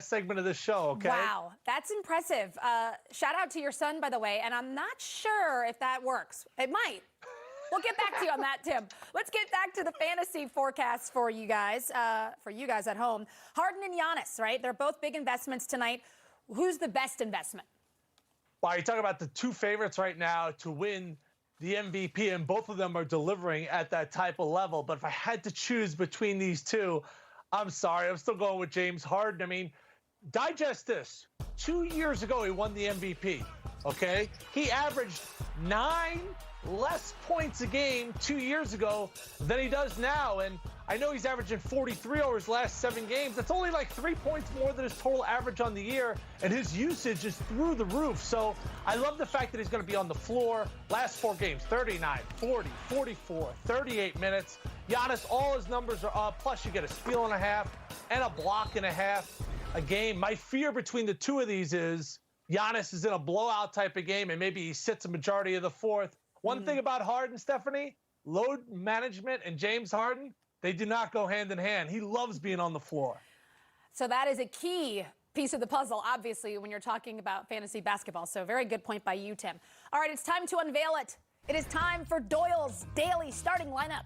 segment of the show, okay? Wow, that's impressive. Shout out to your son, by the way, and I'm not sure if that works. It might. We'll get back to you on that, Tim. Let's get back to the fantasy forecasts for you guys at home. Harden and Giannis, right? They're both big investments tonight. Who's the best investment? Well, you're talking about the two favorites right now to win the MVP, and both of them are delivering at that type of level. But if I had to choose between these two, I'm sorry, I'm still going with James Harden. I mean, digest this. 2 years ago, he won the MVP, okay? He averaged 9 less points a game 2 years ago than he does now. And I know he's averaging 43 over his last 7 games. That's only like 3 points more than his total average on the year. And his usage is through the roof. So I love the fact that he's going to be on the floor. Last 4 games, 39, 40, 44, 38 minutes. Giannis, all his numbers are up. Plus, you get a steal and a half and a block and a half a game. My fear between the two of these is Giannis is in a blowout type of game, and maybe he sits a majority of the fourth. One thing about Harden, Stephanie, load management and James Harden, they do not go hand in hand. He loves being on the floor. So that is a key piece of the puzzle, obviously, when you're talking about fantasy basketball. So very good point by you, Tim. All right, it's time to unveil it. It is time for Doyle's daily starting lineup.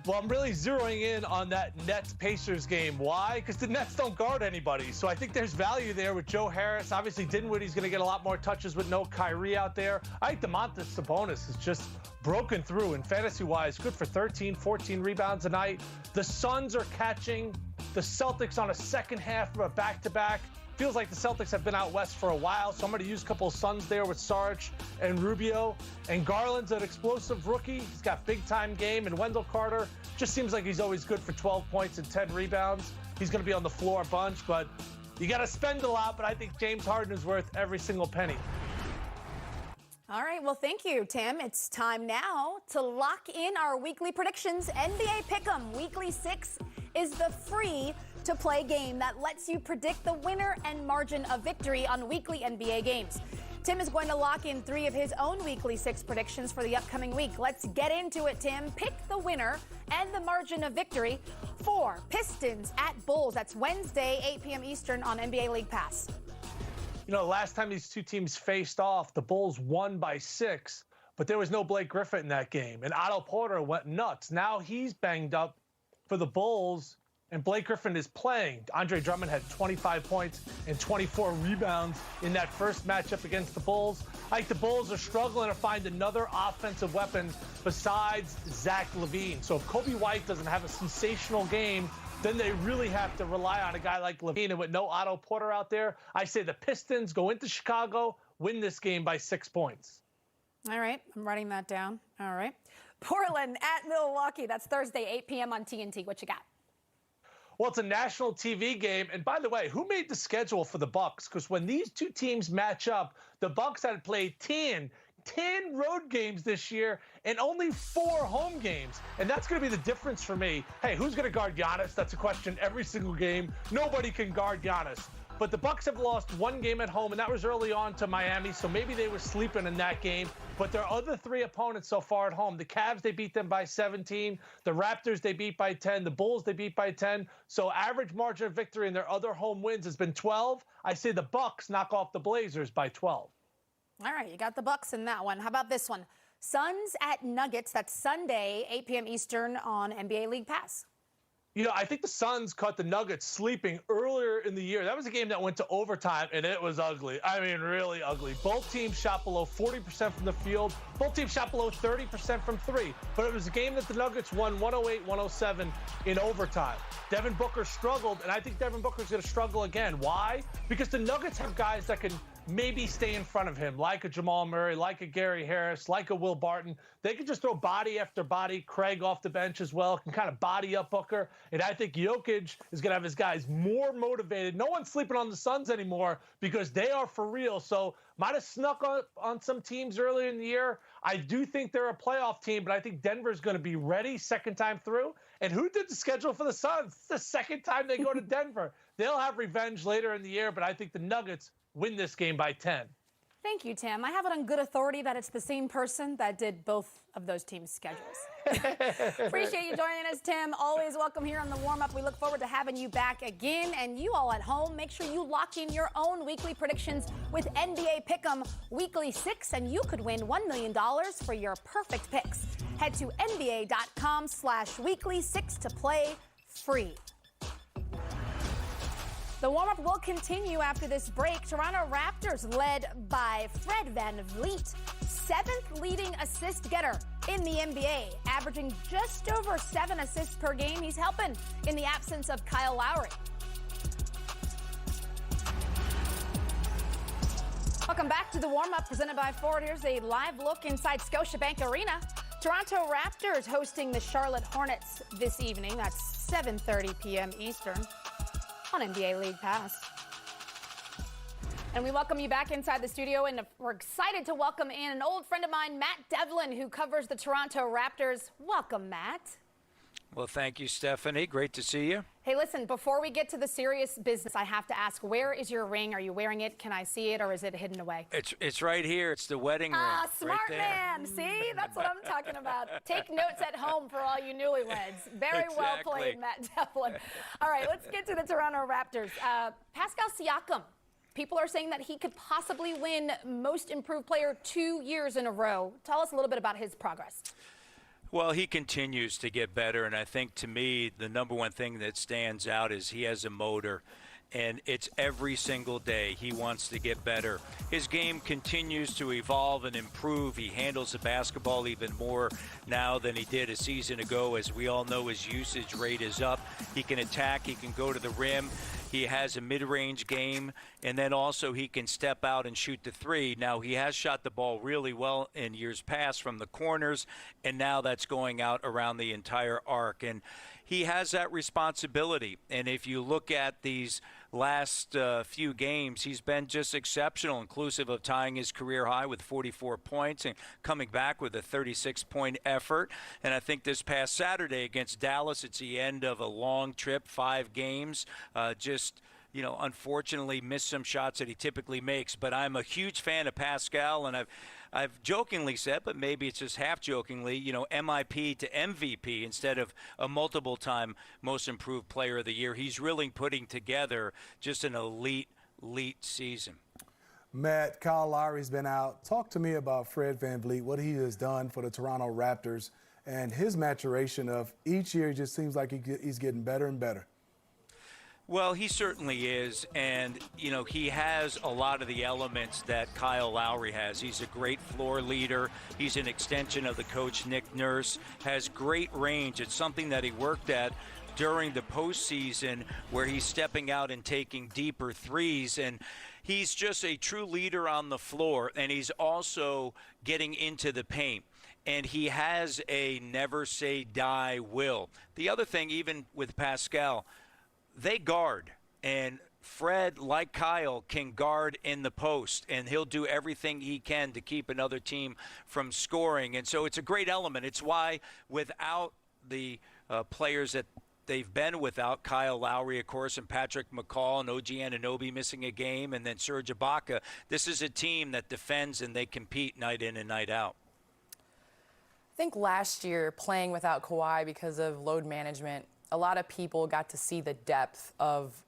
Well, I'm really zeroing in on that Nets-Pacers game. Why? Because the Nets don't guard anybody. So I think there's value there with Joe Harris. Obviously, Dinwiddie's going to get a lot more touches with no Kyrie out there. I think Domantas Sabonis is just broken through, and fantasy-wise, good for 13, 14 rebounds a night. The Suns are catching the Celtics on a second half of a back-to-back. Feels like the Celtics have been out west for a while, so I'm going to use a couple of Suns there with Sarge and Rubio. And Garland's an explosive rookie. He's got big-time game. And Wendell Carter just seems like he's always good for 12 points and 10 rebounds. He's going to be on the floor a bunch, but you got to spend a lot. But I think James Harden is worth every single penny. All right, well, thank you, Tim. It's time now to lock in our weekly predictions. NBA Pick'em Weekly 6 is the free-to-play game that lets you predict the winner and margin of victory on weekly NBA games. Tim is going to lock in 3 of his own Weekly 6 predictions for the upcoming week. Let's get into it, Tim. Pick the winner and the margin of victory for Pistons at Bulls. That's Wednesday, 8 p.m. Eastern on NBA League Pass. You know, last time these two teams faced off, the Bulls won by 6, but there was no Blake Griffin in that game. And Otto Porter went nuts. Now he's banged up for the Bulls, and Blake Griffin is playing. Andre Drummond had 25 points and 24 rebounds in that first matchup against the Bulls. I think the Bulls are struggling to find another offensive weapon besides Zach LaVine. So if Kobe White doesn't have a sensational game, then they really have to rely on a guy like LaVine. And with no Otto Porter out there, I say the Pistons go into Chicago, win this game by 6 points. All right, I'm writing that down. All right. Portland at Milwaukee. That's Thursday, 8 p.m. on TNT. What you got? Well, it's a national TV game. And by the way, who made the schedule for the Bucks? Because when these two teams match up, the Bucks had played 10 road games this year and only 4 home games. And that's going to be the difference for me. Hey, who's going to guard Giannis? That's a question every single game. Nobody can guard Giannis. But the Bucks have lost 1 game at home, and that was early on to Miami, so maybe they were sleeping in that game. But their other 3 opponents so far at home, the Cavs, they beat them by 17. The Raptors, they beat by 10. The Bulls, they beat by 10. So average margin of victory in their other home wins has been 12. I say the Bucks knock off the Blazers by 12. All right, you got the Bucks in that one. How about this one? Suns at Nuggets. That's Sunday, 8 p.m. Eastern on NBA League Pass. You know, I think the Suns caught the Nuggets sleeping earlier in the year. That was a game that went to overtime, and it was ugly. I mean, really ugly. Both teams shot below 40% from the field. Both teams shot below 30% from 3. But it was a game that the Nuggets won 108-107 in overtime. Devin Booker struggled, and I think Devin Booker's going to struggle again. Why? Because the Nuggets have guys that can maybe stay in front of him, like a Jamal Murray, like a Gary Harris, like a Will Barton. They can just throw body after body. Craig off the bench as well can kind of body up Booker. And I think Jokic is going to have his guys more motivated. No one's sleeping on the Suns anymore because they are for real. So might have snuck on some teams earlier in the year. I do think they're a playoff team, but I think Denver's going to be ready second time through. And who did the schedule for the Suns? It's the second time they go to Denver. They'll have revenge later in the year, but I think the Nuggets win this game by 10. Thank you, Tim. I have it on good authority that it's the same person that did both of those teams' schedules. Appreciate you joining us, Tim. Always welcome here on the warm-up. We look forward to having you back again. And you all at home, make sure you lock in your own weekly predictions with NBA Pick'em Weekly 6, and you could win $1 million for your perfect picks. Head to nba.com/weekly6 to play free. The warm-up will continue after this break. Toronto Raptors led by Fred VanVleet, 7th leading assist getter in the NBA, averaging just over 7 assists per game. He's helping in the absence of Kyle Lowry. Welcome back to the warm-up presented by Ford. Here's a live look inside Scotiabank Arena. Toronto Raptors hosting the Charlotte Hornets this evening. That's 7:30 p.m. Eastern on NBA League Pass. And we welcome you back inside the studio, and we're excited to welcome in an old friend of mine, Matt Devlin, who covers the Toronto Raptors. Welcome, Matt. Well, thank you, Stephanie. Great to see you. Hey, listen, before we get to the serious business, I have to ask, where is your ring? Are you wearing it? Can I see it, or is it hidden away? It's right here. It's the wedding ring. Ah, smart right man. See, that's what I'm talking about. Take notes at home for all you newlyweds. Very well played, Matt Devlin. All right, let's get to the Toronto Raptors. Pascal Siakam. People are saying that he could possibly win Most Improved Player 2 years in a row. Tell us a little bit about his progress. Well, he continues to get better, and I think to me the number one thing that stands out is he has a motor, and it's every single day he wants to get better. His game continues to evolve and improve. He handles the basketball even more now than he did a season ago. As we all know, his usage rate is up. He can attack, he can go to the rim. He has a mid-range game, and then also he can step out and shoot the three. Now, he has shot the ball really well in years past from the corners, and now that's going out around the entire arc. And he has that responsibility. And if you look at these last few games, he's been just exceptional, inclusive of tying his career high with 44 points and coming back with a 36-point effort. And I think this past Saturday against Dallas, it's the end of a long trip, 5 games, unfortunately missed some shots that he typically makes. But I'm a huge fan of Pascal, and I've jokingly said, but maybe it's just half jokingly, MIP to MVP instead of a multiple-time Most Improved Player of the Year. He's really putting together just an elite season. Matt, Kyle Lowry's been out. Talk to me about Fred VanVleet, what he has done for the Toronto Raptors, and his maturation of each year just seems like he's getting better and better. Well, he certainly is, and, he has a lot of the elements that Kyle Lowry has. He's a great floor leader. He's an extension of the coach, Nick Nurse, has great range. It's something that he worked at during the postseason where he's stepping out and taking deeper threes, and he's just a true leader on the floor, and he's also getting into the paint. And he has a never-say-die will. The other thing, even with Pascal, they guard, and Fred, like Kyle, can guard in the post, and he'll do everything he can to keep another team from scoring. And so it's a great element. It's why without the players that they've been without, Kyle Lowry, of course, and Patrick McCall and OG Anunoby missing a game, and then Serge Ibaka, this is a team that defends and they compete night in and night out. I think last year, playing without Kawhi because of load management, a lot of people got to see the depth of,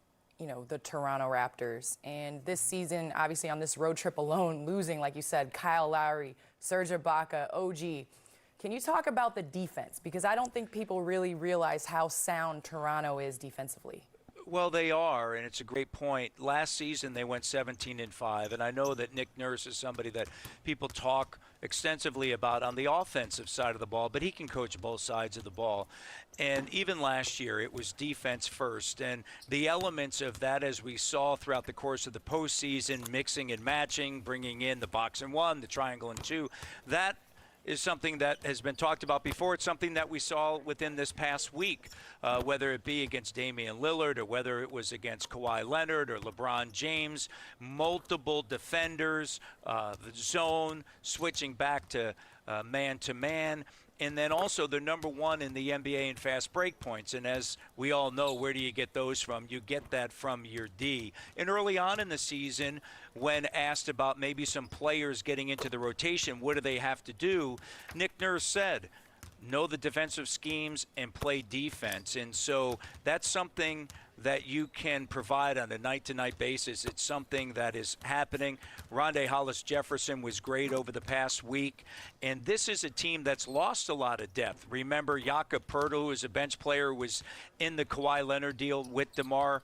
the Toronto Raptors. And this season, obviously on this road trip alone, losing, like you said, Kyle Lowry, Serge Ibaka, OG. Can you talk about the defense? Because I don't think people really realize how sound Toronto is defensively. Well, they are, and it's a great point. Last season, they went 17-5, and I know that Nick Nurse is somebody that people talk extensively about on the offensive side of the ball, but he can coach both sides of the ball. And even last year, it was defense first, and the elements of that, as we saw throughout the course of the postseason, mixing and matching, bringing in the box and one, the triangle and two, that is something that has been talked about before. It's something that we saw within this past week, whether it be against Damian Lillard or whether it was against Kawhi Leonard or LeBron James, multiple defenders, the zone, switching back to man-to-man. And then also they're number 1 in the NBA in fast break points. And as we all know, where do you get those from? You get that from your D. And early on in the season, when asked about maybe some players getting into the rotation, what do they have to do? Nick Nurse said, know the defensive schemes and play defense. And so that's something that you can provide on a night-to-night basis. It's something that is happening. Rondae Hollis-Jefferson was great over the past week. And this is a team that's lost a lot of depth. Remember, Jakob Poeltl, who is a bench player, was in the Kawhi Leonard deal with DeMar.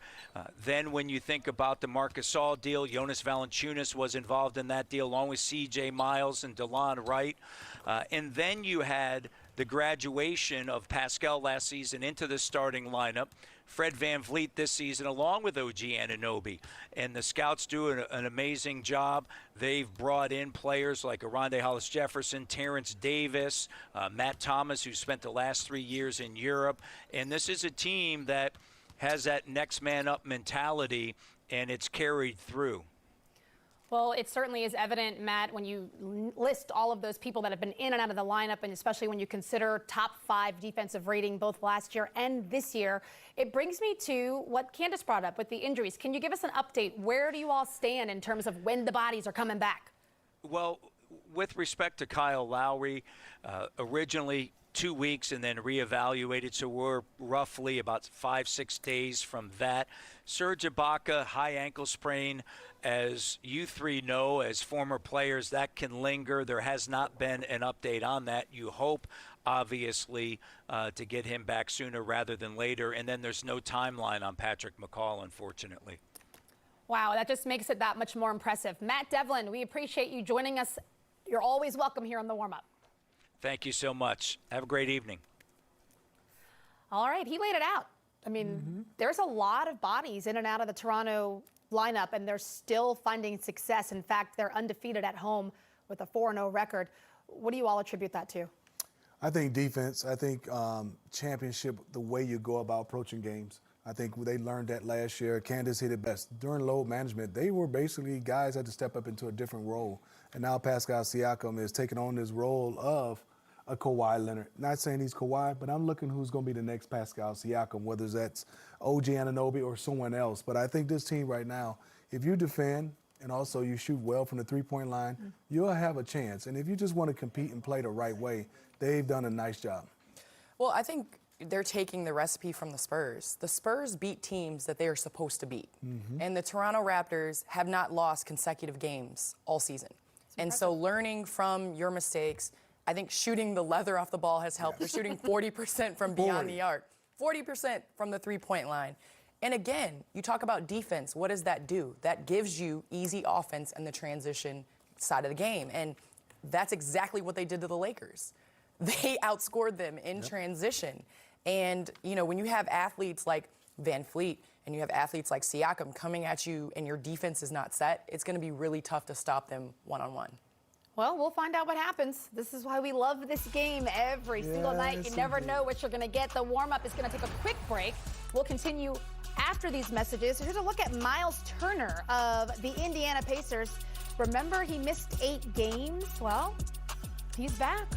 Then when you think about the Marc Gasol deal, Jonas Valanciunas was involved in that deal, along with C.J. Miles and DeLon Wright. And then you had the graduation of Pascal last season into the starting lineup. Fred VanVleet this season, along with OG Anunoby. And the scouts do an amazing job. They've brought in players like Rondae Hollis-Jefferson, Terrence Davis, Matt Thomas, who spent the last 3 years in Europe. And this is a team that has that next man up mentality, and it's carried through. Well, it certainly is evident, Matt, when you list all of those people that have been in and out of the lineup, and especially when you consider top 5 defensive rating both last year and this year. It brings me to what Candace brought up with the injuries. Can you give us an update? Where do you all stand in terms of when the bodies are coming back? Well, with respect to Kyle Lowry, originally 2 weeks and then reevaluated, so we're roughly about 5-6 days from that. Serge Ibaka, high ankle sprain. As you three know, as former players, that can linger. There has not been an update on that. You hope, obviously, to get him back sooner rather than later. And then there's no timeline on Patrick McCall, unfortunately. Wow, that just makes it that much more impressive. Matt Devlin, we appreciate you joining us. You're always welcome here on the warm-up. Thank you so much. Have a great evening. All right, he laid it out. I mean, there's a lot of bodies in and out of the Toronto lineup, and they're still finding success. In fact, they're undefeated at home with a 4-0 record. What do you all attribute that to? I think defense. I think championship, the way you go about approaching games. I think they learned that last year. Candace hit it best. During load management, they were basically guys had to step up into a different role. And now Pascal Siakam is taking on this role of a Kawhi Leonard. Not saying he's Kawhi, but I'm looking who's going to be the next Pascal Siakam, whether that's OG Anunoby or someone else. But I think this team right now, if you defend and also you shoot well from the three-point line, you'll have a chance. And if you just want to compete and play the right way, they've done a nice job. Well, I think they're taking the recipe from the Spurs. The Spurs beat teams that they are supposed to beat. And the Toronto Raptors have not lost consecutive games all season. And so learning from your mistakes, I think shooting the leather off the ball has helped. They're shooting 40% from beyond the arc, 40% from the three-point line. And again, you talk about defense. What does that do? That gives you easy offense in the transition side of the game. And that's exactly what they did to the Lakers. They outscored them in transition. And, you know, when you have athletes like VanVleet and you have athletes like Siakam coming at you and your defense is not set, it's going to be really tough to stop them one-on-one. Well, we'll find out what happens. This is why we love this game every single night. You never know what you're going to get. The warm-up is going to take a quick break. We'll continue after these messages. Here's a look at Miles Turner of the Indiana Pacers. Remember, he missed 8 games? Well, he's back.